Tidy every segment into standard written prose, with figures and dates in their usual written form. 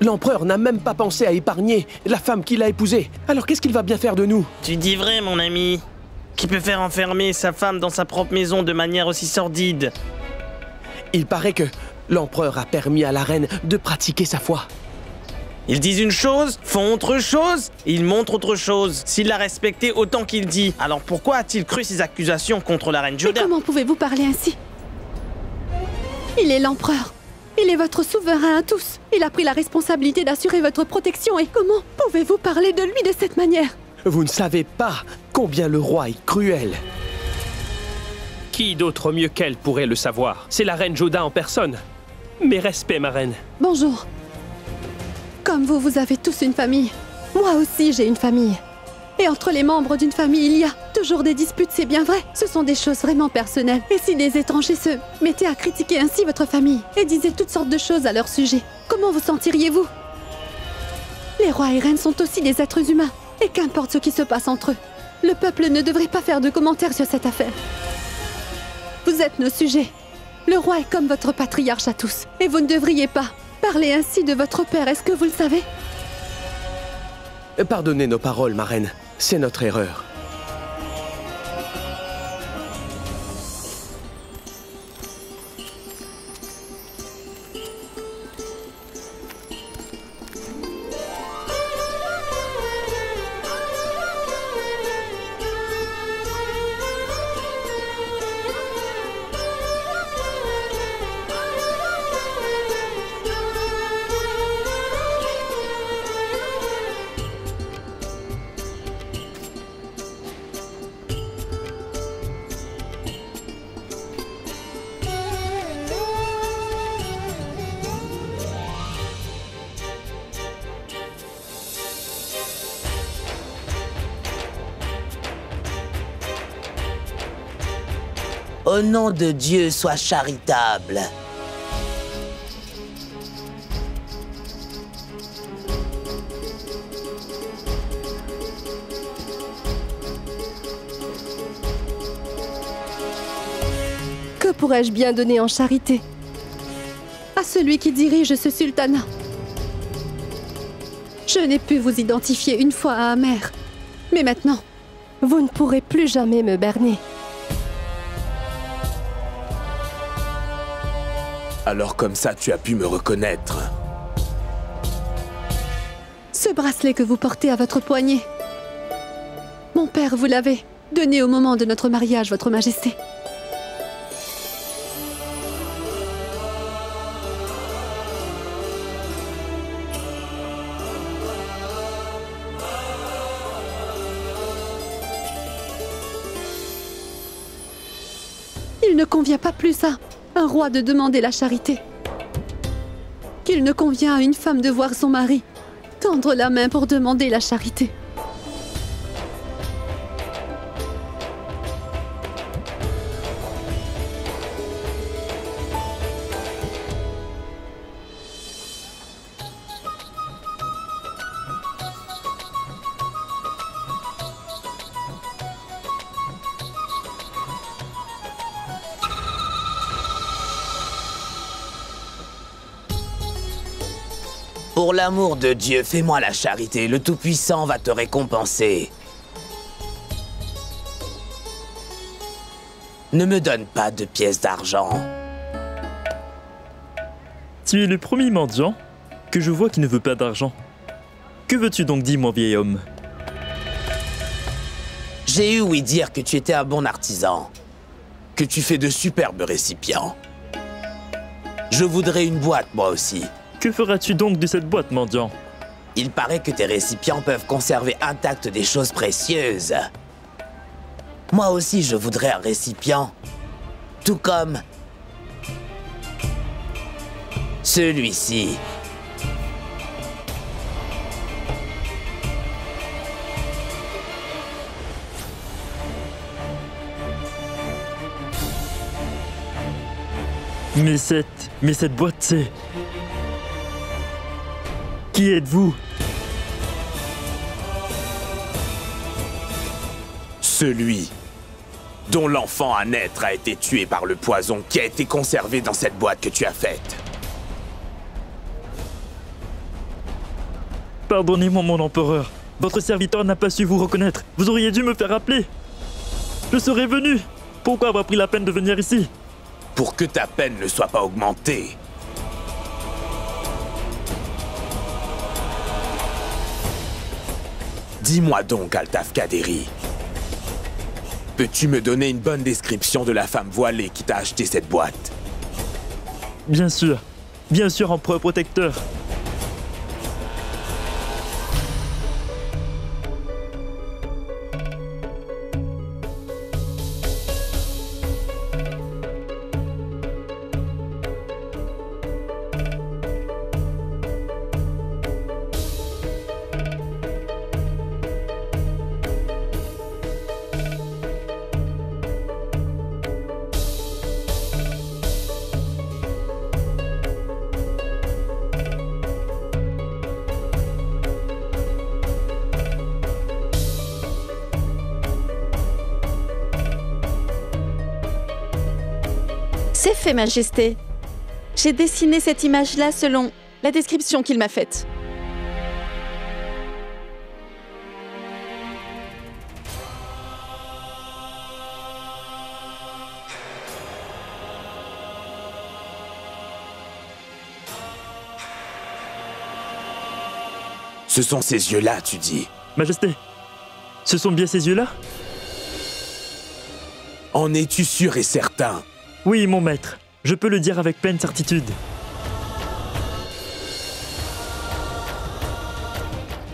L'empereur n'a même pas pensé à épargner la femme qu'il a épousée. Alors qu'est-ce qu'il va bien faire de nous? Tu dis vrai, mon ami. Qui peut faire enfermer sa femme dans sa propre maison de manière aussi sordide? Il paraît que l'empereur a permis à la reine de pratiquer sa foi. Ils disent une chose, font autre chose, et ils montrent autre chose. S'il l'a respecté autant qu'il dit, alors pourquoi a-t-il cru ces accusations contre la reine Joda? Mais comment pouvez-vous parler ainsi? Il est l'empereur. Il est votre souverain à tous. Il a pris la responsabilité d'assurer votre protection et comment pouvez-vous parler de lui de cette manière? Vous ne savez pas combien le roi est cruel. Qui d'autre mieux qu'elle pourrait le savoir? C'est la reine Joda en personne. Mes respects, ma reine. Bonjour. Comme vous, vous avez tous une famille. Moi aussi, j'ai une famille. Et entre les membres d'une famille, il y a toujours des disputes, c'est bien vrai. Ce sont des choses vraiment personnelles. Et si des étrangers se mettaient à critiquer ainsi votre famille et disaient toutes sortes de choses à leur sujet, comment vous sentiriez-vous? Les rois et reines sont aussi des êtres humains. Et qu'importe ce qui se passe entre eux, le peuple ne devrait pas faire de commentaires sur cette affaire. Vous êtes nos sujets. Le roi est comme votre patriarche à tous. Et vous ne devriez pas parler ainsi de votre père, est-ce que vous le savez? Pardonnez nos paroles, ma reine. C'est notre erreur. Au nom de Dieu, sois charitable. Que pourrais-je bien donner en charité à celui qui dirige ce sultanat? Je n'ai pu vous identifier une fois à Amer. Mais maintenant, vous ne pourrez plus jamais me berner. Alors comme ça, tu as pu me reconnaître. Ce bracelet que vous portez à votre poignet. Mon père vous l'avait donné au moment de notre mariage, votre majesté. Il ne convient pas plus à un roi de demander la charité qu'il ne convient à une femme de voir son mari tendre la main pour demander la charité. Pour l'amour de Dieu, fais-moi la charité. Le Tout-Puissant va te récompenser. Ne me donne pas de pièces d'argent. Tu es le premier mendiant que je vois qui ne veut pas d'argent. Que veux-tu donc dire, mon vieil homme? J'ai eu ouï dire que tu étais un bon artisan, Que tu fais de superbes récipients. Je voudrais une boîte, moi aussi. Que feras-tu donc de cette boîte, mendiant? Il paraît que tes récipients peuvent conserver intactes des choses précieuses. Moi aussi, je voudrais un récipient. Tout comme celui-ci. Mais cette boîte, c'est... Qui êtes-vous? Celui dont l'enfant à naître a été tué par le poison qui a été conservé dans cette boîte que tu as faite. Pardonnez-moi, mon empereur. Votre serviteur n'a pas su vous reconnaître. Vous auriez dû me faire appeler. Je serais venu. Pourquoi avoir pris la peine de venir ici? Pour que ta peine ne soit pas augmentée. Dis-moi donc, Altaf Kaderi. Peux-tu me donner une bonne description de la femme voilée qui t'a acheté cette boîte? Bien sûr, empereur protecteur. C'est fait, Majesté. J'ai dessiné cette image-là selon la description qu'il m'a faite. Ce sont ces yeux-là, tu dis? Majesté, ce sont bien ces yeux-là? En es-tu sûr et certain? Oui, mon maître. Je peux le dire avec pleine certitude.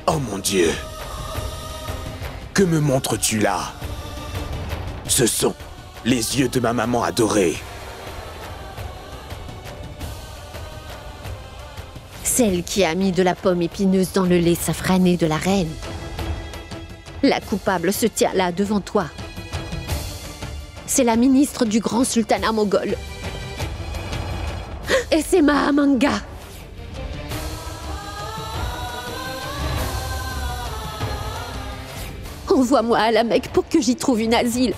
Oh mon Dieu! Que me montres-tu là? Ce sont les yeux de ma maman adorée. Celle qui a mis de la pomme épineuse dans le lait safrané de la reine. La coupable se tient là devant toi. C'est la ministre du grand sultanat moghol. Et c'est Mahamanga. Envoie-moi à la Mecque pour que j'y trouve une asile.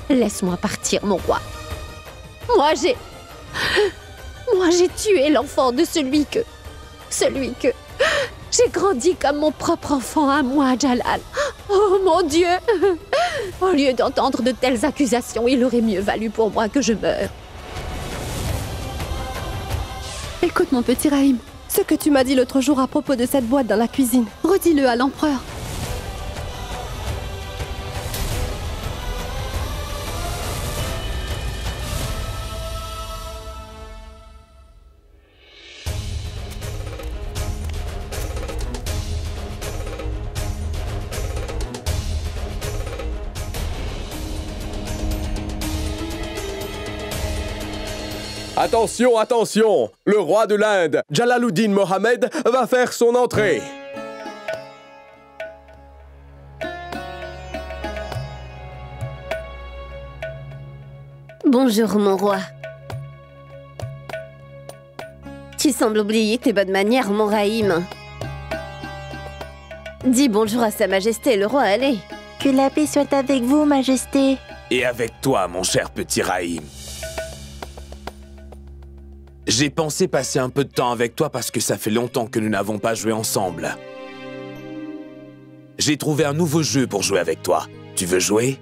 Laisse-moi partir, mon roi. Moi, j'ai tué l'enfant de celui que j'ai grandi comme mon propre enfant à moi, Jalal. Oh mon Dieu! Au lieu d'entendre de telles accusations, il aurait mieux valu pour moi que je meure. Écoute, mon petit Rahim, ce que tu m'as dit l'autre jour à propos de cette boîte dans la cuisine, redis-le à l'empereur. Attention, attention! Le roi de l'Inde, Jalaluddin Mohammed, va faire son entrée. Bonjour, mon roi. Tu sembles oublier tes bonnes manières, mon Rahim. Dis bonjour à Sa Majesté, le roi, allez. Que la paix soit avec vous, Majesté. Et avec toi, mon cher petit Rahim. J'ai pensé passer un peu de temps avec toi parce que ça fait longtemps que nous n'avons pas joué ensemble. J'ai trouvé un nouveau jeu pour jouer avec toi. Tu veux jouer?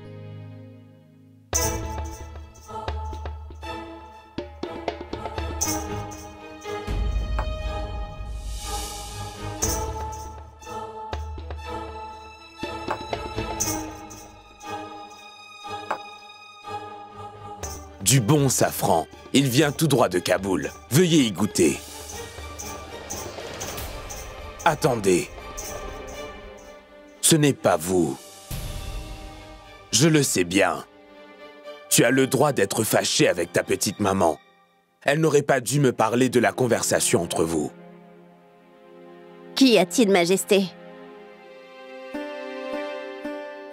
Du bon safran. Il vient tout droit de Kaboul. Veuillez y goûter. Attendez. Ce n'est pas vous. Je le sais bien. Tu as le droit d'être fâché avec ta petite maman. Elle n'aurait pas dû me parler de la conversation entre vous. Qu'y a-t-il, Majesté?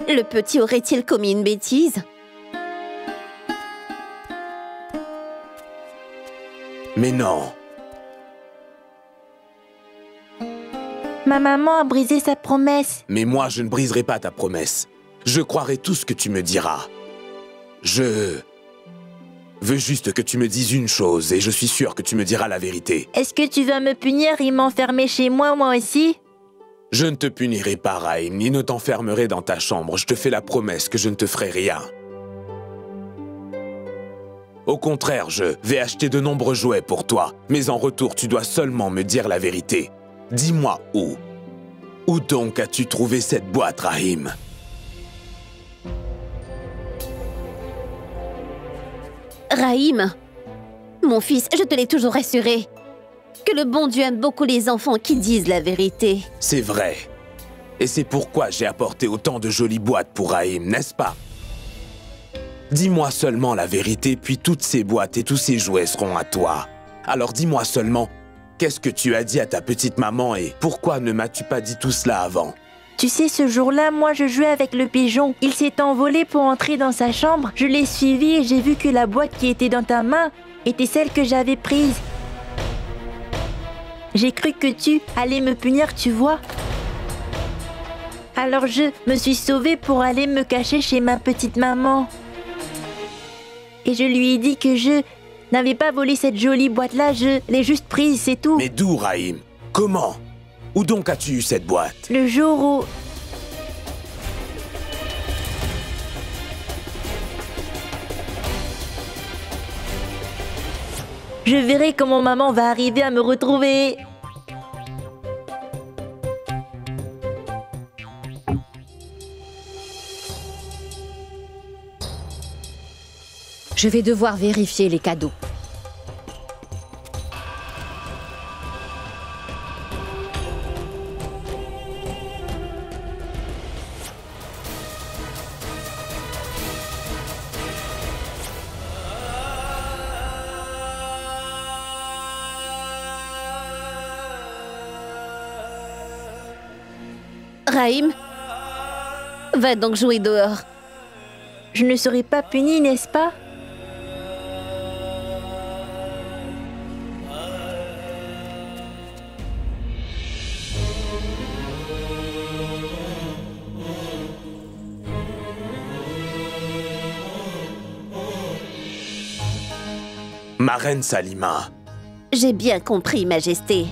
Le petit aurait-il commis une bêtise? Mais non. Ma maman a brisé sa promesse. Mais moi, je ne briserai pas ta promesse. Je croirai tout ce que tu me diras. Je veux juste que tu me dises une chose et je suis sûr que tu me diras la vérité. Est-ce que tu vas me punir et m'enfermer chez moi aussi? Je ne te punirai pas, Rahim, ni ne t'enfermerai dans ta chambre. Je te fais la promesse que je ne te ferai rien. Au contraire, je vais acheter de nombreux jouets pour toi. Mais en retour, tu dois seulement me dire la vérité. Dis-moi où. Où donc as-tu trouvé cette boîte, Rahim? Rahim, mon fils, je te l'ai toujours assuré que le bon Dieu aime beaucoup les enfants qui disent la vérité. C'est vrai. Et c'est pourquoi j'ai apporté autant de jolies boîtes pour Rahim, n'est-ce pas? Dis-moi seulement la vérité, puis toutes ces boîtes et tous ces jouets seront à toi. Alors dis-moi seulement, qu'est-ce que tu as dit à ta petite maman et pourquoi ne m'as-tu pas dit tout cela avant? Tu sais, ce jour-là, moi, je jouais avec le pigeon. Il s'est envolé pour entrer dans sa chambre. Je l'ai suivi et j'ai vu que la boîte qui était dans ta main était celle que j'avais prise. J'ai cru que tu allais me punir, tu vois. Alors je me suis sauvée pour aller me cacher chez ma petite maman. Et je lui ai dit que je n'avais pas volé cette jolie boîte-là, je l'ai juste prise, c'est tout. Mais d'où, Rahim? Comment? Où donc as-tu eu cette boîte? Le jour où... Je verrai comment maman va arriver à me retrouver. Je vais devoir vérifier les cadeaux. Rahim, va donc jouer dehors. Je ne serai pas punie, n'est-ce pas? Ma reine Salima. J'ai bien compris, Majesté.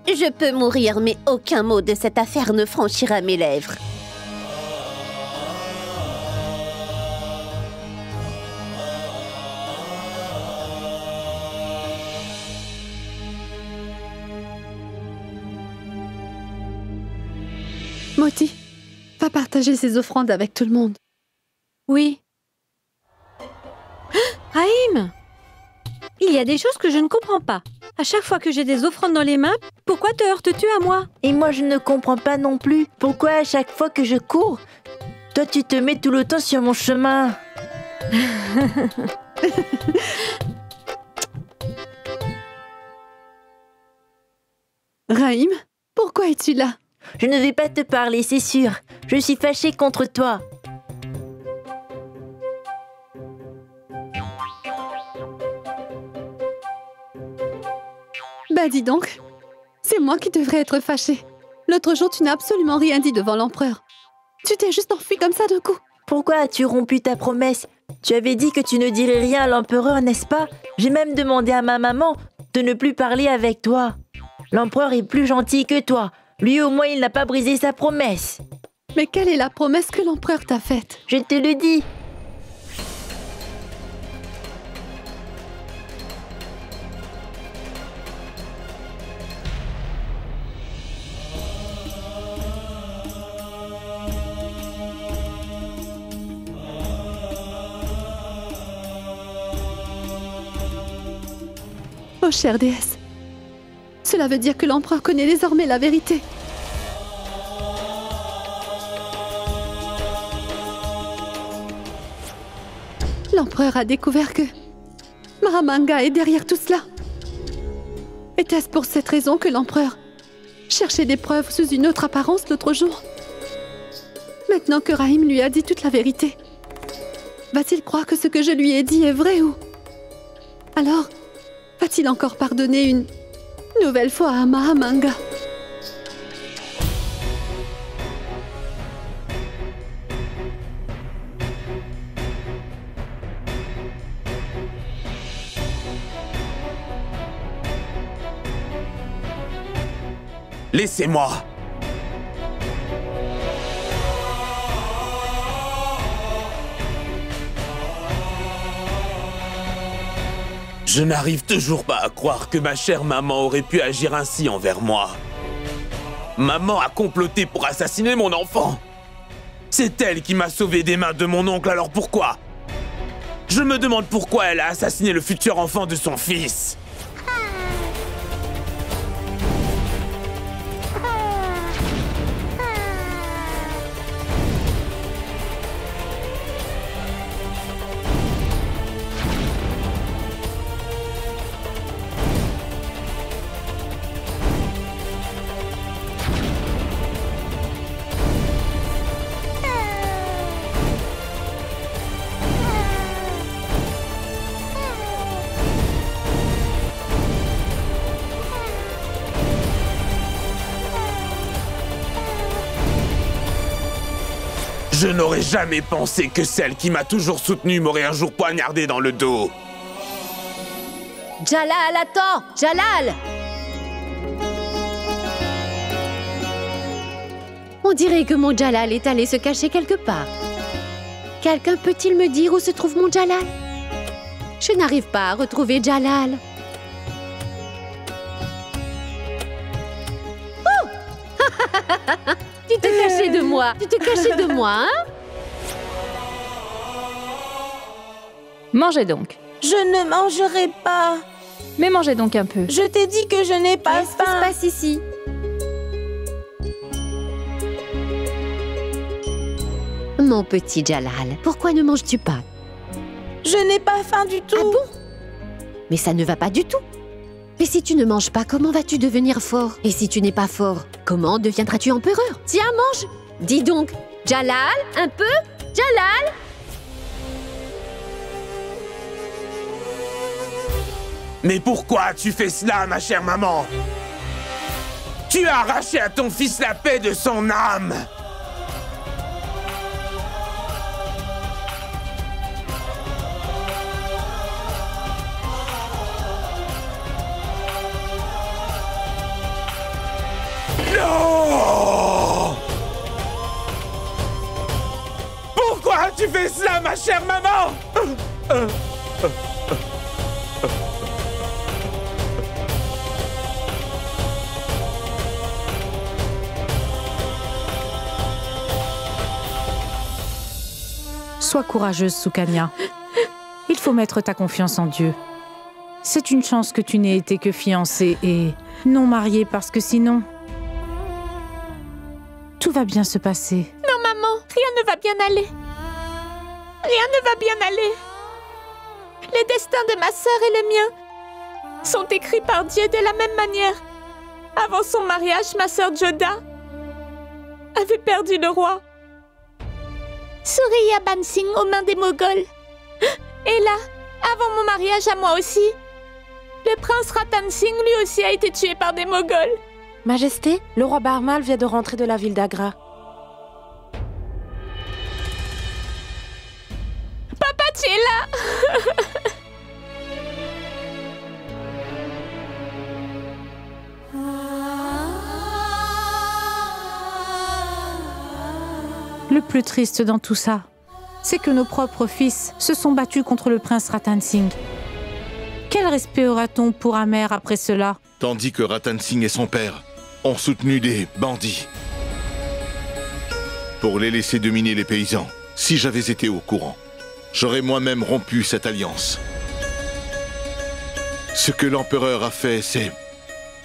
Je peux mourir, mais aucun mot de cette affaire ne franchira mes lèvres. Moti, va partager ses offrandes avec tout le monde. Oui. Rahim! Il y a des choses que je ne comprends pas. À chaque fois que j'ai des offrandes dans les mains, pourquoi te heurtes-tu à moi? Et moi, je ne comprends pas non plus. Pourquoi à chaque fois que je cours, toi, tu te mets tout le temps sur mon chemin? Rahim, pourquoi es-tu là? Je ne vais pas te parler, c'est sûr. Je suis fâchée contre toi. Bah dis donc, c'est moi qui devrais être fâchée. L'autre jour, tu n'as absolument rien dit devant l'empereur. Tu t'es juste enfui comme ça d'un coup. Pourquoi as-tu rompu ta promesse? Tu avais dit que tu ne dirais rien à l'empereur, n'est-ce pas? J'ai même demandé à ma maman de ne plus parler avec toi. L'empereur est plus gentil que toi. Lui, au moins, il n'a pas brisé sa promesse. Mais quelle est la promesse que l'empereur t'a faite? Je te le dis. Oh, chère déesse, cela veut dire que l'empereur connaît désormais la vérité. L'empereur a découvert que Mahamanga est derrière tout cela. Était-ce pour cette raison que l'empereur cherchait des preuves sous une autre apparence l'autre jour? Maintenant que Rahim lui a dit toute la vérité, va-t-il croire que ce que je lui ai dit est vrai ou... Alors, va-t-il encore pardonner une nouvelle fois à Mahamanga? Laissez-moi. Je n'arrive toujours pas à croire que ma chère maman aurait pu agir ainsi envers moi. Maman a comploté pour assassiner mon enfant. C'est elle qui m'a sauvé des mains de mon oncle, alors pourquoi? Je me demande pourquoi elle a assassiné le futur enfant de son fils. Je n'aurais jamais pensé que celle qui m'a toujours soutenu m'aurait un jour poignardé dans le dos. Jalal, attends! Jalal! On dirait que mon Jalal est allé se cacher quelque part. Quelqu'un peut-il me dire où se trouve mon Jalal? Je n'arrive pas à retrouver Jalal. Oh! Tu te cachais de moi! Tu te cachais de moi, hein? Mangez donc. Je ne mangerai pas. Mais mangez donc un peu. Je t'ai dit que je n'ai pas Qu'est-ce qui se passe ici? Mon petit Jalal, pourquoi ne manges-tu pas? Je n'ai pas faim du tout. Ah bon? Mais ça ne va pas du tout. Mais si tu ne manges pas, comment vas-tu devenir fort? Et si tu n'es pas fort, comment deviendras-tu empereur? Tiens, mange! Dis donc, Jalal, un peu? Jalal! Mais pourquoi as-tu fait cela, ma chère maman? Tu as arraché à ton fils la paix de son âme. Non! Pourquoi as-tu fait cela, ma chère maman? Sois courageuse, Sukanya. Il faut mettre ta confiance en Dieu. C'est une chance que tu n'aies été que fiancée et non mariée parce que sinon... tout va bien se passer. Non, maman, rien ne va bien aller. Rien ne va bien aller. Les destins de ma sœur et le mien sont écrits par Dieu de la même manière. Avant son mariage, ma sœur Joda avait perdu le roi. Surya Bansingh aux mains des Moghols. Et là, avant mon mariage à moi aussi, le prince Ratan Singh lui aussi a été tué par des Moghols. Majesté, le roi Barmal vient de rentrer de la ville d'Agra. Papa, tu es là. Le plus triste dans tout ça, c'est que nos propres fils se sont battus contre le prince Ratan Singh. Quel respect aura-t-on pour Amer après cela? Tandis que Ratan Singh et son père ont soutenu des bandits pour les laisser dominer les paysans. Si j'avais été au courant, j'aurais moi-même rompu cette alliance. Ce que l'empereur a fait, c'est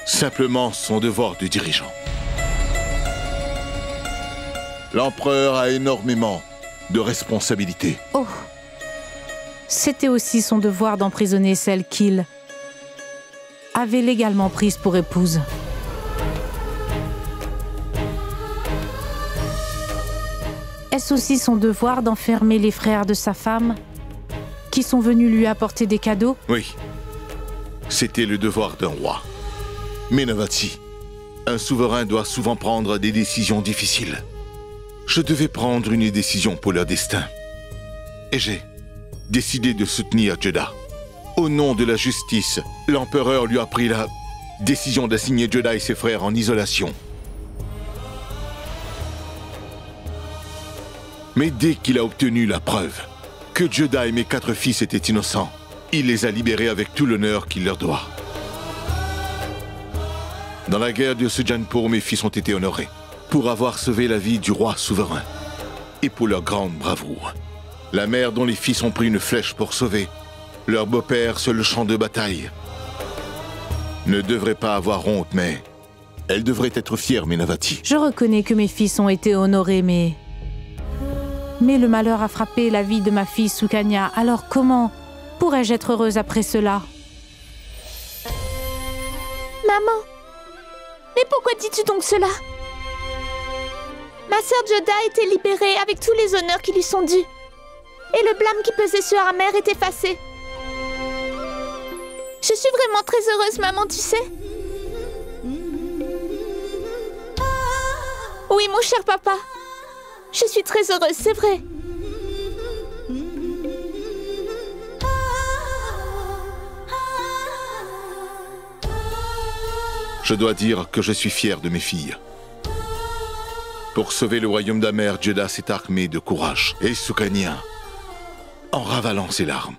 simplement son devoir de dirigeant. L'empereur a énormément de responsabilités. Oh, c'était aussi son devoir d'emprisonner celle qu'il avait légalement prise pour épouse. Est-ce aussi son devoir d'enfermer les frères de sa femme qui sont venus lui apporter des cadeaux? Oui, c'était le devoir d'un roi. Mais Navati, un souverain doit souvent prendre des décisions difficiles. Je devais prendre une décision pour leur destin. Et j'ai décidé de soutenir Joda. Au nom de la justice, l'empereur lui a pris la Décision d'assigner Judah et ses frères en isolation. Mais dès qu'il a obtenu la preuve que Judah et mes 4 fils étaient innocents, il les a libérés avec tout l'honneur qu'il leur doit. Dans la guerre de Sujanpur, mes fils ont été honorés pour avoir sauvé la vie du roi souverain et pour leur grande bravoure. La mère dont les fils ont pris une flèche pour sauver leur beau-père sur le champ de bataille ne devrait pas avoir honte, mais elle devrait être fière, Menavati. Je reconnais que mes fils ont été honorés, mais le malheur a frappé la vie de ma fille Sukanya. Alors comment pourrais-je être heureuse après cela? Maman, mais pourquoi dis-tu donc cela? Ma sœur Judah a été libérée avec tous les honneurs qui lui sont dus. Et le blâme qui pesait sur la mère est effacé. Je suis vraiment très heureuse, maman, tu sais. Oui, mon cher papa. Je suis très heureuse, c'est vrai. Je dois dire que je suis fier de mes filles. Pour sauver le royaume d'Amer, Judah s'est armé de courage. Et Sukanya, en ravalant ses larmes,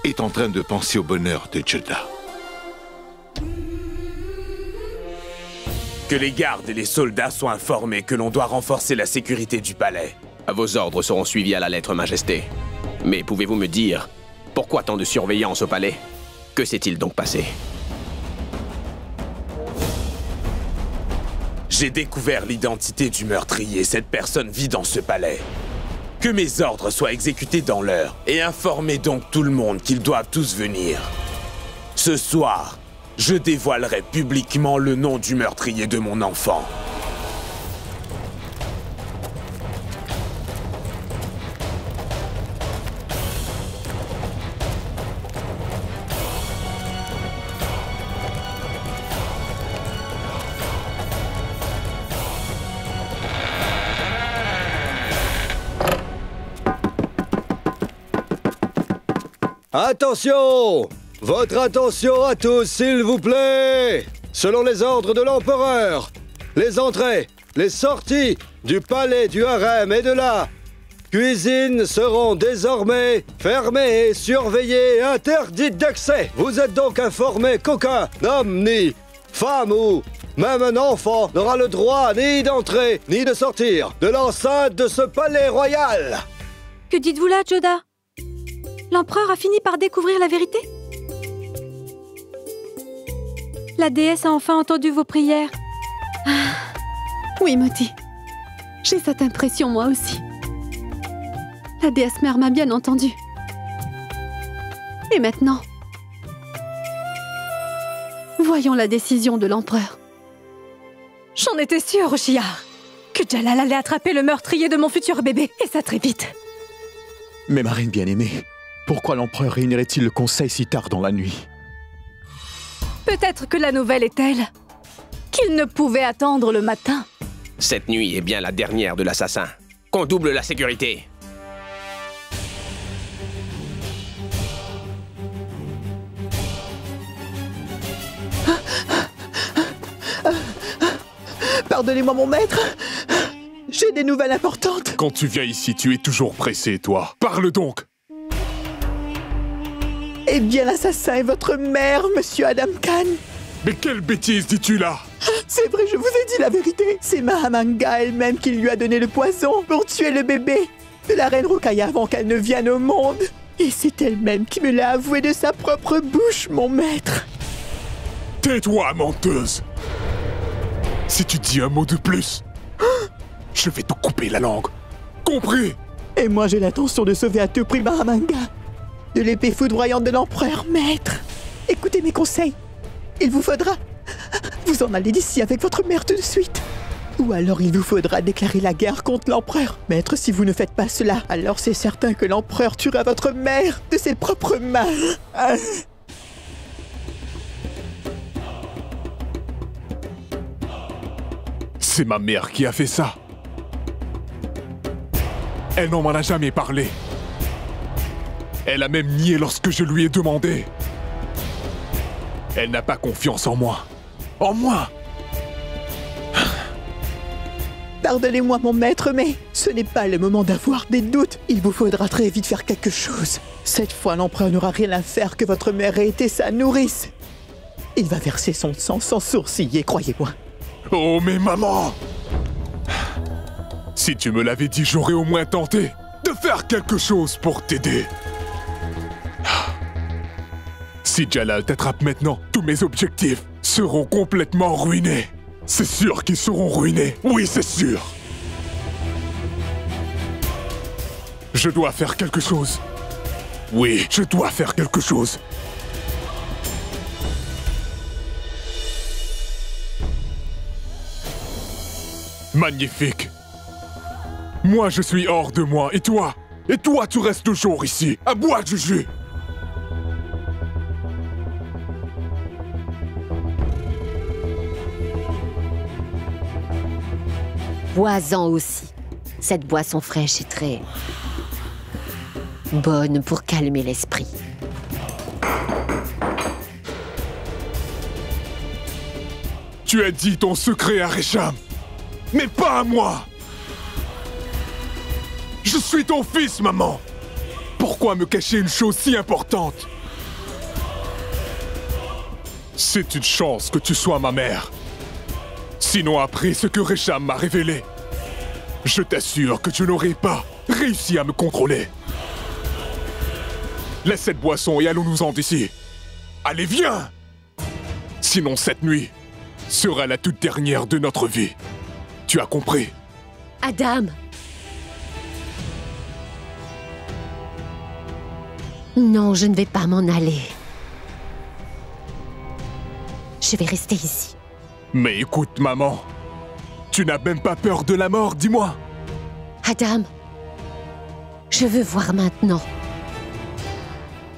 est en train de penser au bonheur de Judah. Que les gardes et les soldats soient informés que l'on doit renforcer la sécurité du palais. Vos ordres seront suivis à la lettre, Majesté. Mais pouvez-vous me dire, pourquoi tant de surveillance au palais? Que s'est-il donc passé? J'ai découvert l'identité du meurtrier. Cette personne vit dans ce palais. Que mes ordres soient exécutés dans l'heure. Et informez donc tout le monde qu'ils doivent tous venir. Ce soir, je dévoilerai publiquement le nom du meurtrier de mon enfant. Attention! Votre attention à tous, s'il vous plaît! Selon les ordres de l'empereur, les entrées, les sorties du palais du harem et de la cuisine seront désormais fermées et surveillées et interdites d'accès. Vous êtes donc informés qu'aucun homme, ni femme ou même un enfant n'aura le droit ni d'entrer ni de sortir de l'enceinte de ce palais royal. Que dites-vous là, Judah? L'empereur a fini par découvrir la vérité? La déesse a enfin entendu vos prières. Oui, Moti. J'ai cette impression, moi aussi. La déesse mère m'a bien entendu. Et maintenant, voyons la décision de l'empereur. J'en étais sûre, Oshiyar, que Jalal allait attraper le meurtrier de mon futur bébé, et ça très vite. Mais ma reine bien-aimée, pourquoi l'empereur réunirait-il le conseil si tard dans la nuit? Peut-être que la nouvelle est telle qu'il ne pouvait attendre le matin. Cette nuit est bien la dernière de l'assassin. Qu'on double la sécurité. Pardonnez-moi, mon maître. J'ai des nouvelles importantes. Quand tu viens ici, tu es toujours pressé, toi. Parle donc. Eh bien, l'assassin est votre mère, monsieur Adam Khan. Mais quelle bêtise dis-tu là? C'est vrai, je vous ai dit la vérité. C'est Mahamanga elle-même qui lui a donné le poison pour tuer le bébé de la reine Rukaya avant qu'elle ne vienne au monde. Et c'est elle-même qui me l'a avoué de sa propre bouche, mon maître. Tais-toi, menteuse. Si tu dis un mot de plus, je vais te couper la langue. Compris? Et moi, j'ai l'intention de sauver à tout prix Mahamanga de l'épée foudroyante de l'empereur, maître. Écoutez mes conseils. Il vous faudra vous en aller d'ici avec votre mère tout de suite. Ou alors il vous faudra déclarer la guerre contre l'empereur. Maître, si vous ne faites pas cela, alors c'est certain que l'empereur tuera votre mère de ses propres mains. C'est ma mère qui a fait ça. Elle n'en m'en a jamais parlé. Elle a même nié lorsque je lui ai demandé. Elle n'a pas confiance en moi. En moi! Pardonnez-moi, mon maître, mais ce n'est pas le moment d'avoir des doutes. Il vous faudra très vite faire quelque chose. Cette fois, l'empereur n'aura rien à faire que votre mère ait été sa nourrice. Il va verser son sang sans sourciller, croyez-moi. Oh, mais maman! Si tu me l'avais dit, j'aurais au moins tenté de faire quelque chose pour t'aider. Si Jalal t'attrape maintenant, tous mes objectifs seront complètement ruinés. C'est sûr qu'ils seront ruinés. Oui, c'est sûr. Je dois faire quelque chose. Oui, je dois faire quelque chose. Magnifique. Moi, je suis hors de moi. Et toi? Et toi, tu restes toujours ici, à boire du jus. Bois-en aussi. Cette boisson fraîche est très bonne pour calmer l'esprit. Tu as dit ton secret à Récham, mais pas à moi. Je suis ton fils, maman. Pourquoi me cacher une chose si importante? C'est une chance que tu sois ma mère. Sinon, après ce que Récham m'a révélé, je t'assure que tu n'aurais pas réussi à me contrôler. Laisse cette boisson et allons-nous-en d'ici. Allez, viens! Sinon, cette nuit sera la toute dernière de notre vie. Tu as compris? Adam! Non, je ne vais pas m'en aller. Je vais rester ici. Mais écoute, maman, tu n'as même pas peur de la mort, dis-moi. Adam, je veux voir maintenant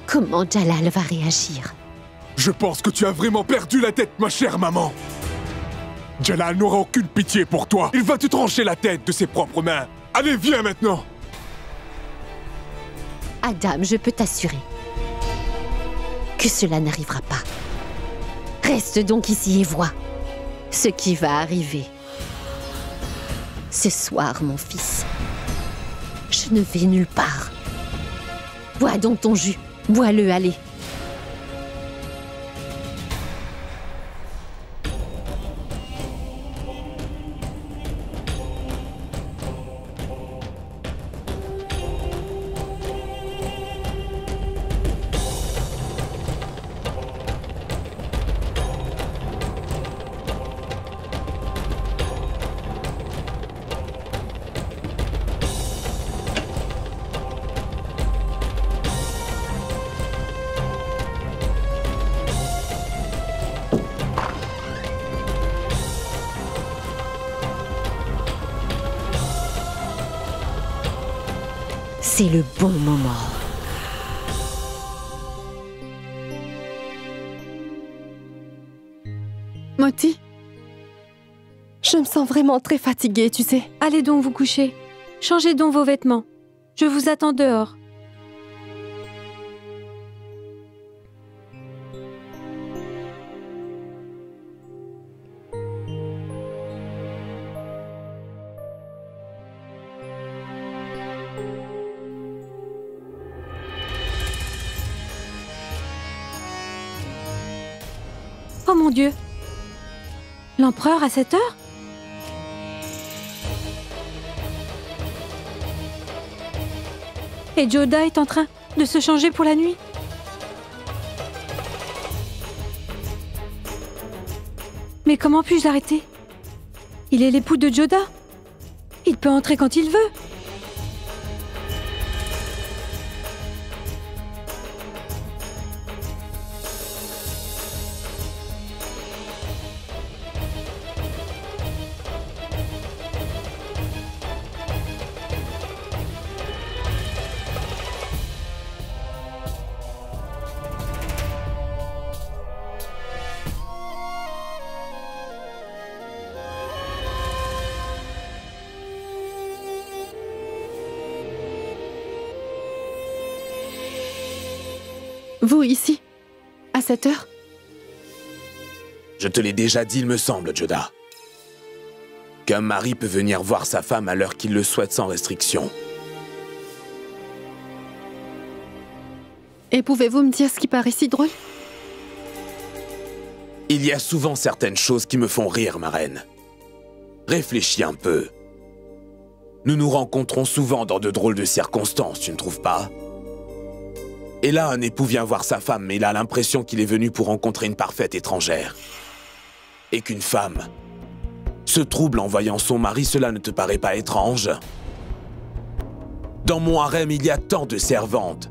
comment Jalal va réagir. Je pense que tu as vraiment perdu la tête, ma chère maman. Jalal n'aura aucune pitié pour toi. Il va te trancher la tête de ses propres mains. Allez, viens maintenant. Adam, je peux t'assurer que cela n'arrivera pas. Reste donc ici et vois ce qui va arriver. Ce soir, mon fils, je ne vais nulle part. Bois donc ton jus. Bois-le, allez. C'est le bon moment. Moti, je me sens vraiment très fatiguée, tu sais. Allez donc vous coucher. Changez donc vos vêtements. Je vous attends dehors. Oh mon Dieu! L'empereur à cette heure? Et Joda est en train de se changer pour la nuit? Mais comment puis-je l'arrêter? Il est l'époux de Joda. Il peut entrer quand il veut. Vous, ici, à cette heure? Je te l'ai déjà dit, il me semble, Joda. Qu'un mari peut venir voir sa femme à l'heure qu'il le souhaite sans restriction. Et pouvez-vous me dire ce qui paraît si drôle? Il y a souvent certaines choses qui me font rire, ma reine. Réfléchis un peu. Nous nous rencontrons souvent dans de drôles de circonstances, tu ne trouves pas? Et là, un époux vient voir sa femme, mais il a l'impression qu'il est venu pour rencontrer une parfaite étrangère. Et qu'une femme se trouble en voyant son mari, cela ne te paraît pas étrange? Dans mon harem, il y a tant de servantes,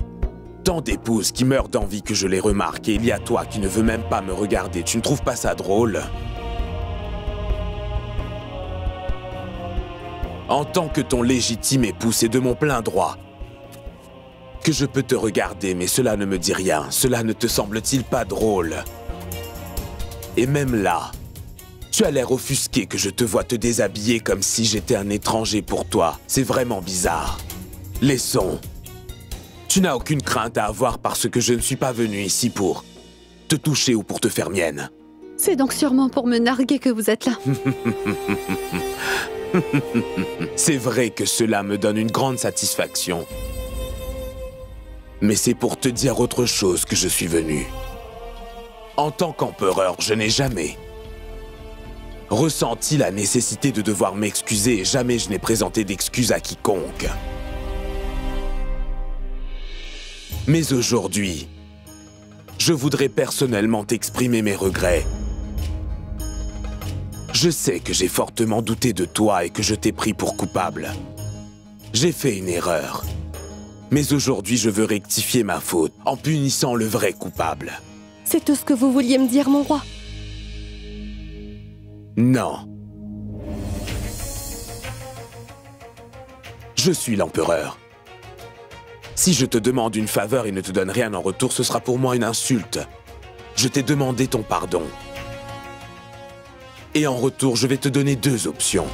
tant d'épouses qui meurent d'envie que je les remarque, et il y a toi qui ne veux même pas me regarder. Tu ne trouves pas ça drôle? En tant que ton légitime époux, c'est de mon plein droit que je peux te regarder, mais cela ne me dit rien. Cela ne te semble-t-il pas drôle? Et même là, tu as l'air offusqué que je te vois te déshabiller comme si j'étais un étranger pour toi. C'est vraiment bizarre. Laissons. Tu n'as aucune crainte à avoir parce que je ne suis pas venu ici pour te toucher ou pour te faire mienne. C'est donc sûrement pour me narguer que vous êtes là. C'est vrai que cela me donne une grande satisfaction. Mais c'est pour te dire autre chose que je suis venu. En tant qu'empereur, je n'ai jamais ressenti la nécessité de devoir m'excuser et jamais je n'ai présenté d'excuses à quiconque. Mais aujourd'hui, je voudrais personnellement t'exprimer mes regrets. Je sais que j'ai fortement douté de toi et que je t'ai pris pour coupable. J'ai fait une erreur. Mais aujourd'hui, je veux rectifier ma faute en punissant le vrai coupable. C'est tout ce que vous vouliez me dire, mon roi? Non. Je suis l'empereur. Si je te demande une faveur et ne te donne rien en retour, ce sera pour moi une insulte. Je t'ai demandé ton pardon. Et en retour, je vais te donner deux options.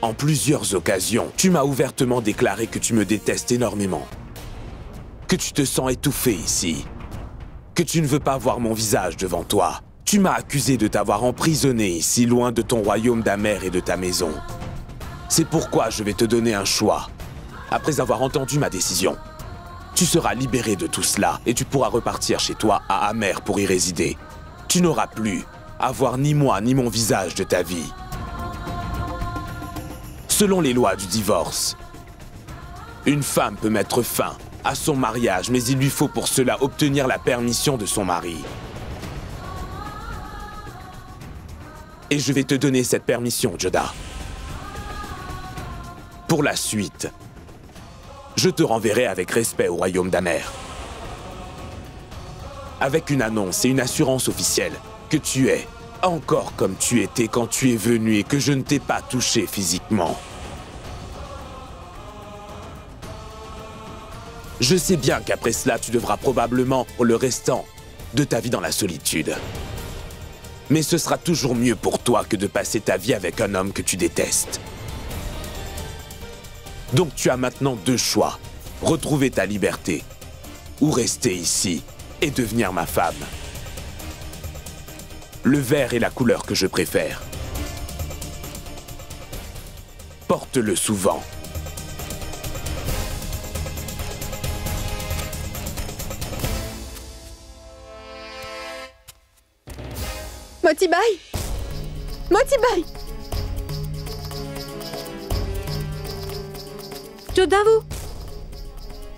En plusieurs occasions, tu m'as ouvertement déclaré que tu me détestes énormément. Que tu te sens étouffé ici. Que tu ne veux pas voir mon visage devant toi. Tu m'as accusé de t'avoir emprisonné ici, loin de ton royaume d'Amer et de ta maison. C'est pourquoi je vais te donner un choix. Après avoir entendu ma décision, tu seras libéré de tout cela et tu pourras repartir chez toi à Amer pour y résider. Tu n'auras plus à voir ni moi ni mon visage de ta vie. Selon les lois du divorce, une femme peut mettre fin à son mariage, mais il lui faut pour cela obtenir la permission de son mari. Et je vais te donner cette permission, Joda. Pour la suite, je te renverrai avec respect au royaume d'Amer. Avec une annonce et une assurance officielle que tu es encore comme tu étais quand tu es venu et que je ne t'ai pas touché physiquement. Je sais bien qu'après cela, tu devras probablement pour le restant de ta vie dans la solitude. Mais ce sera toujours mieux pour toi que de passer ta vie avec un homme que tu détestes. Donc tu as maintenant deux choix. Retrouver ta liberté ou rester ici et devenir ma femme. Le vert est la couleur que je préfère. Porte-le souvent. Motibai! Motibai! Jodavu!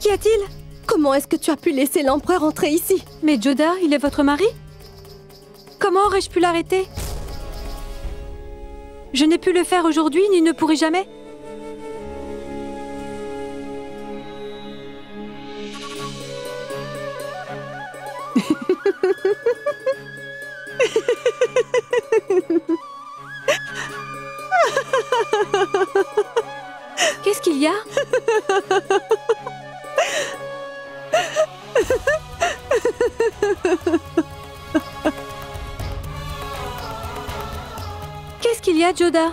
Qu'y a-t-il? Comment est-ce que tu as pu laisser l'empereur entrer ici? Mais Joda, il est votre mari? Comment aurais-je pu l'arrêter? Je n'ai pu le faire aujourd'hui, ni ne pourrai jamais. Qu'est-ce qu'il y a? Qu'est-ce qu'il y a, Joda?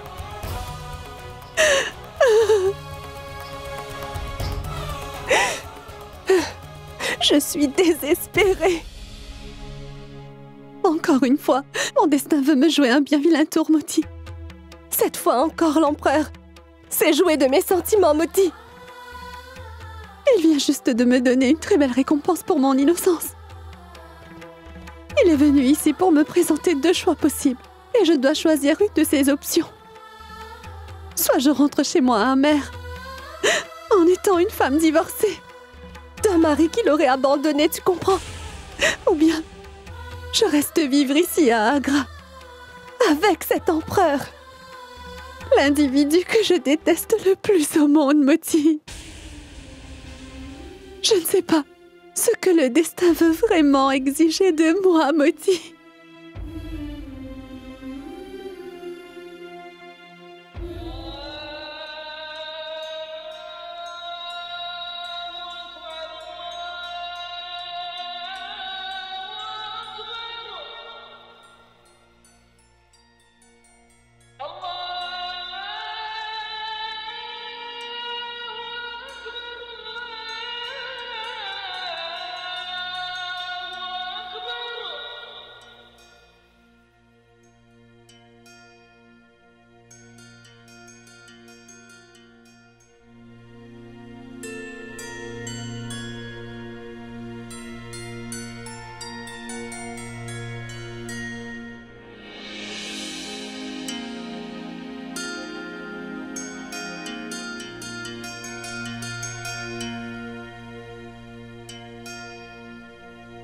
Je suis désespérée. Encore une fois, mon destin veut me jouer un bien vilain tour, Moti. Cette fois encore, l'empereur s'est joué de mes sentiments, Moti. Il vient juste de me donner une très belle récompense pour mon innocence. Il est venu ici pour me présenter 2 choix possibles, et je dois choisir une de ces options. Soit je rentre chez moi amer, en étant une femme divorcée, d'un mari qui l'aurait abandonnée, tu comprends? Ou bien, je reste vivre ici à Agra, avec cet empereur, l'individu que je déteste le plus au monde, Moti. Je ne sais pas ce que le destin veut vraiment exiger de moi, Moti.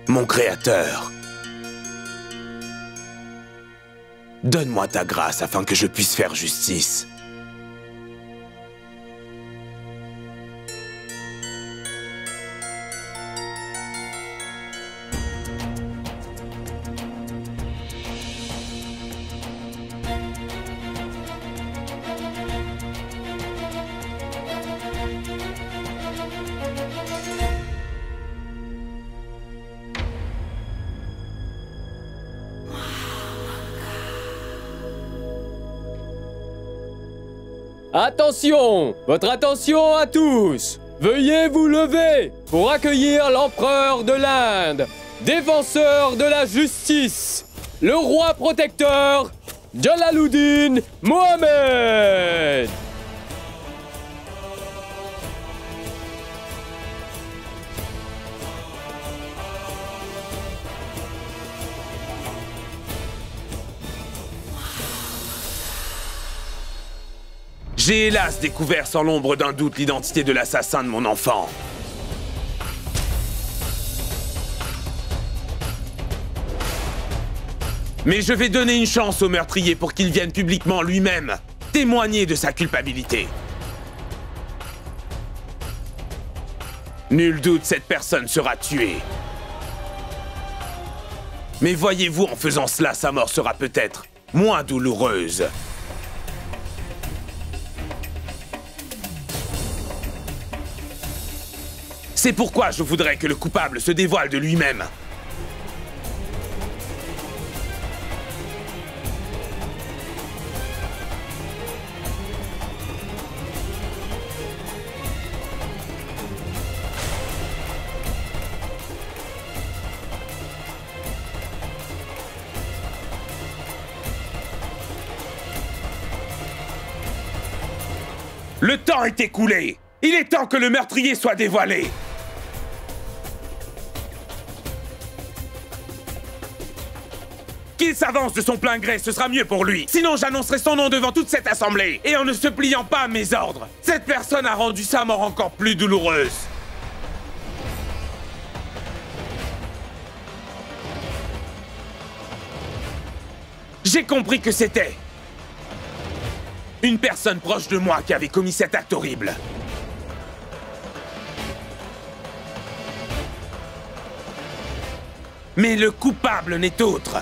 Mon Créateur, donne-moi ta grâce afin que je puisse faire justice. Attention! Votre attention à tous! Veuillez vous lever pour accueillir l'empereur de l'Inde, défenseur de la justice, le roi protecteur, Jalaluddin Mohammed! J'ai hélas découvert sans l'ombre d'un doute l'identité de l'assassin de mon enfant. Mais je vais donner une chance au meurtrier pour qu'il vienne publiquement lui-même témoigner de sa culpabilité. Nul doute, cette personne sera tuée. Mais voyez-vous, en faisant cela, sa mort sera peut-être moins douloureuse. C'est pourquoi je voudrais que le coupable se dévoile de lui-même. Le temps est écoulé. Il est temps que le meurtrier soit dévoilé. Qu'il s'avance de son plein gré, ce sera mieux pour lui. Sinon, j'annoncerai son nom devant toute cette assemblée. Et en ne se pliant pas à mes ordres, cette personne a rendu sa mort encore plus douloureuse. J'ai compris que c'était une personne proche de moi qui avait commis cet acte horrible. Mais le coupable n'est autre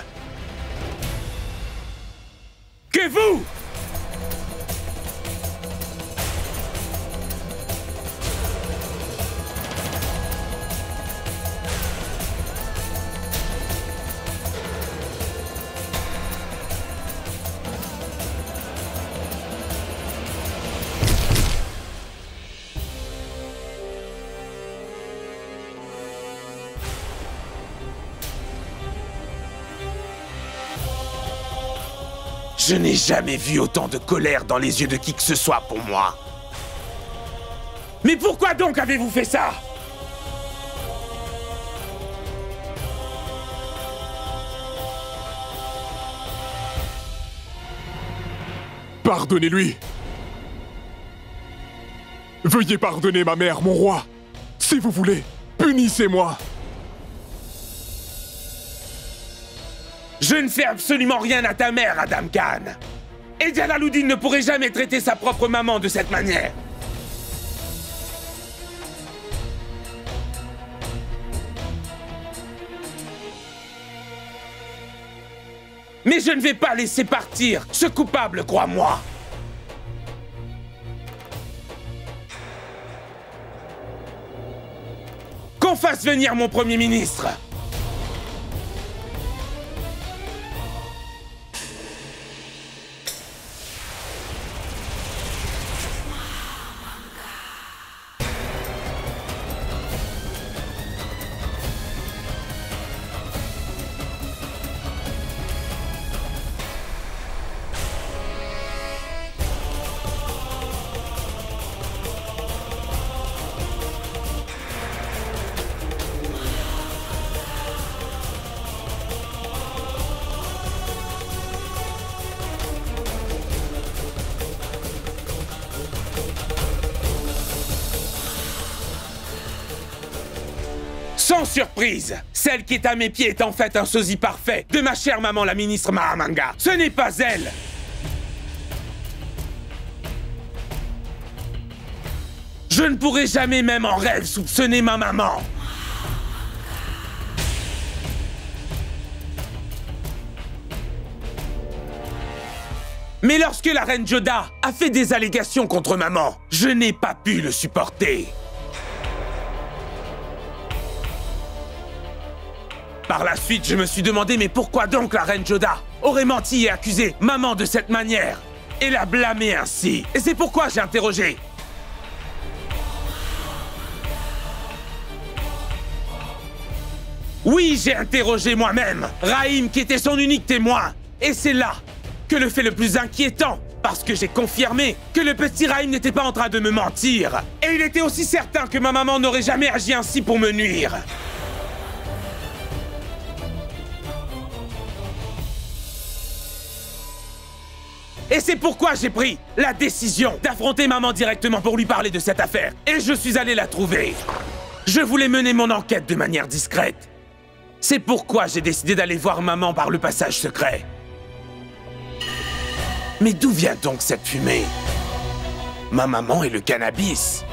que vous! Je n'ai jamais vu autant de colère dans les yeux de qui que ce soit pour moi. Mais pourquoi donc avez-vous fait ça? Pardonnez-lui. Veuillez pardonner ma mère, mon roi. Si vous voulez, punissez-moi. Je ne fais absolument rien à ta mère, Adam Khan. Et Jalaluddin ne pourrait jamais traiter sa propre maman de cette manière. Mais je ne vais pas laisser partir ce coupable, crois-moi. Qu'on fasse venir mon Premier ministre. Sans surprise, celle qui est à mes pieds est en fait un sosie parfait de ma chère maman la ministre Mahamanga. Ce n'est pas elle. Je ne pourrai jamais même en rêve soupçonner ma maman. Mais lorsque la reine Joda a fait des allégations contre maman, je n'ai pas pu le supporter. Par la suite, je me suis demandé, mais pourquoi donc la reine Joda aurait menti et accusé maman de cette manière et la blâmer ainsi? Et c'est pourquoi j'ai interrogé. Oui, j'ai interrogé moi-même Rahim, qui était son unique témoin. Et c'est là que le fait le plus inquiétant, parce que j'ai confirmé que le petit Rahim n'était pas en train de me mentir. Et il était aussi certain que ma maman n'aurait jamais agi ainsi pour me nuire. Et c'est pourquoi j'ai pris la décision d'affronter maman directement pour lui parler de cette affaire. Et je suis allé la trouver. Je voulais mener mon enquête de manière discrète. C'est pourquoi j'ai décidé d'aller voir maman par le passage secret. Mais d'où vient donc cette fumée? Ma maman et le cannabis.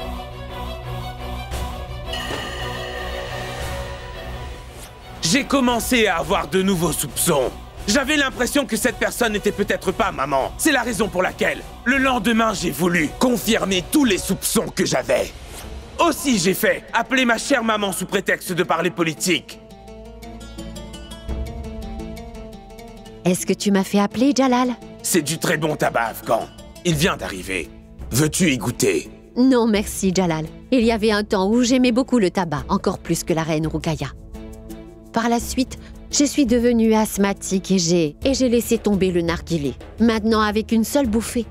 J'ai commencé à avoir de nouveaux soupçons. J'avais l'impression que cette personne n'était peut-être pas maman. C'est la raison pour laquelle, le lendemain, j'ai voulu confirmer tous les soupçons que j'avais. Aussi, j'ai fait appeler ma chère maman sous prétexte de parler politique. Est-ce que tu m'as fait appeler, Jalal? C'est du très bon tabac afghan. Il vient d'arriver. Veux-tu y goûter? Non, merci, Jalal. Il y avait un temps où j'aimais beaucoup le tabac, encore plus que la reine Ruqayya. Par la suite, je suis devenue asthmatique et j'ai laissé tomber le narguilé. Maintenant, avec une seule bouffée,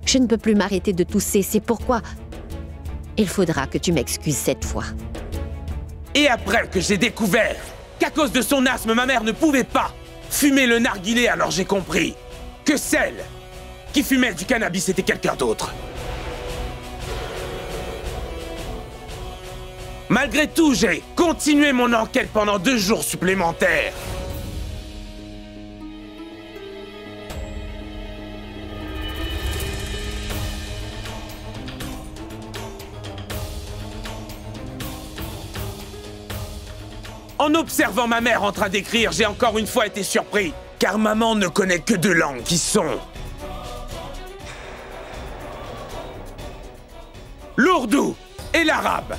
je ne peux plus m'arrêter de tousser. C'est pourquoi il faudra que tu m'excuses cette fois. Et après que j'ai découvert qu'à cause de son asthme, ma mère ne pouvait pas fumer le narguilé, alors j'ai compris que celle qui fumait du cannabis était quelqu'un d'autre. Malgré tout, j'ai continué mon enquête pendant 2 jours supplémentaires. En observant ma mère en train d'écrire, j'ai encore une fois été surpris, car maman ne connaît que 2 langues qui sont l'ourdou et l'arabe.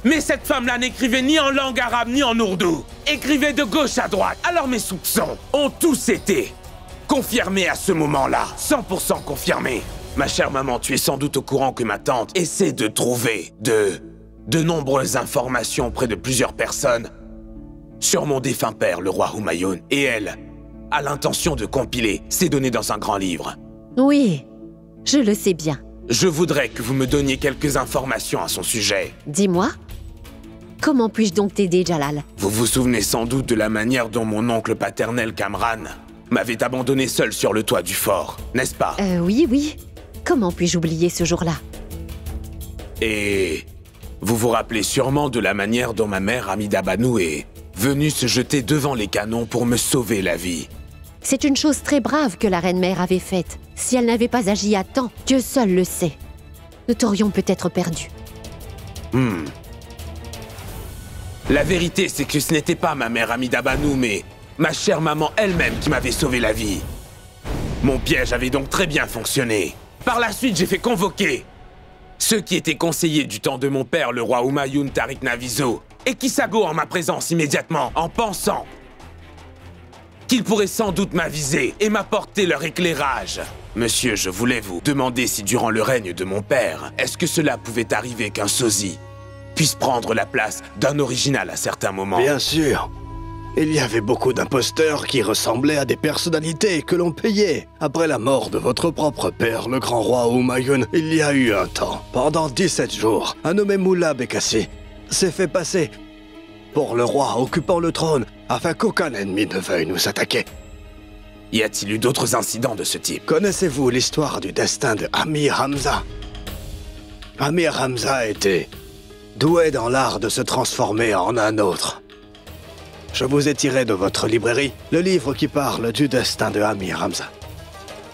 Mais cette femme-là n'écrivait ni en langue arabe ni en ourdou. Écrivait de gauche à droite. Alors mes soupçons ont tous été confirmés à ce moment-là. 100% confirmés. Ma chère maman, tu es sans doute au courant que ma tante essaie de trouver de nombreuses informations auprès de plusieurs personnes sur mon défunt père, le roi Humayun. Et elle a l'intention de compiler ces données dans un grand livre. Oui, je le sais bien. Je voudrais que vous me donniez quelques informations à son sujet. Dis-moi, comment puis-je donc t'aider, Jalal? Vous vous souvenez sans doute de la manière dont mon oncle paternel Kamran m'avait abandonné seul sur le toit du fort, n'est-ce pas? Oui, oui. Comment puis-je oublier ce jour-là? Et vous vous rappelez sûrement de la manière dont ma mère Amida Banu est venue se jeter devant les canons pour me sauver la vie. C'est une chose très brave que la reine-mère avait faite. Si elle n'avait pas agi à temps, Dieu seul le sait. Nous t'aurions peut-être perdu. La vérité, c'est que ce n'était pas ma mère Amida Banu, mais ma chère maman elle-même qui m'avait sauvé la vie. Mon piège avait donc très bien fonctionné. Par la suite, j'ai fait convoquer ceux qui étaient conseillers du temps de mon père, le roi Humayun Tariq Navizo, et Kisago en ma présence immédiatement, en pensant qu'ils pourraient sans doute m'aviser et m'apporter leur éclairage. Monsieur, je voulais vous demander si durant le règne de mon père, est-ce que cela pouvait arriver qu'un sosie puisse prendre la place d'un original à certains moments? Bien sûr. Il y avait beaucoup d'imposteurs qui ressemblaient à des personnalités que l'on payait. Après la mort de votre propre père, le grand roi Humayun, il y a eu un temps. Pendant 17 jours, un nommé Moula Bekassi s'est fait passer pour le roi occupant le trône, afin qu'aucun ennemi ne veuille nous attaquer. Y a-t-il eu d'autres incidents de ce type? Connaissez-vous l'histoire du destin de Amir Hamza? Amir Hamza était doué dans l'art de se transformer en un autre. Je vous ai tiré de votre librairie le livre qui parle du destin de Amir Hamza.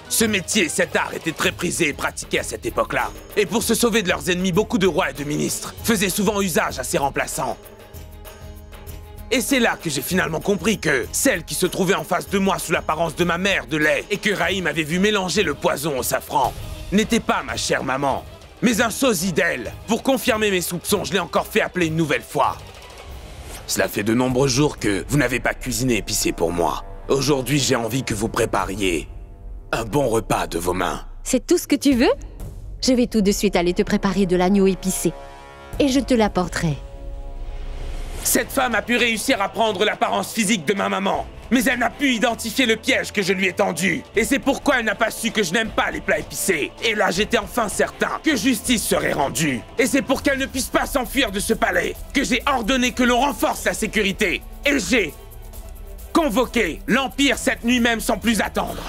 Ce métier, cet art était très prisé et pratiqué à cette époque-là. Et pour se sauver de leurs ennemis, beaucoup de rois et de ministres faisaient souvent usage à ces remplaçants. Et c'est là que j'ai finalement compris que celle qui se trouvait en face de moi sous l'apparence de ma mère de lait et que Rahim avait vu mélanger le poison au safran n'était pas ma chère maman, mais un sosie d'elle. Pour confirmer mes soupçons, je l'ai encore fait appeler une nouvelle fois. Cela fait de nombreux jours que vous n'avez pas cuisiné épicé pour moi. Aujourd'hui, j'ai envie que vous prépariez un bon repas de vos mains. C'est tout ce que tu veux? Je vais tout de suite aller te préparer de l'agneau épicé. Et je te l'apporterai. Cette femme a pu réussir à prendre l'apparence physique de ma maman. Mais elle n'a pu identifier le piège que je lui ai tendu. Et c'est pourquoi elle n'a pas su que je n'aime pas les plats épicés. Et là, j'étais enfin certain que justice serait rendue. Et c'est pour qu'elle ne puisse pas s'enfuir de ce palais que j'ai ordonné que l'on renforce la sécurité. Et j'ai convoqué l'Empire cette nuit même sans plus attendre.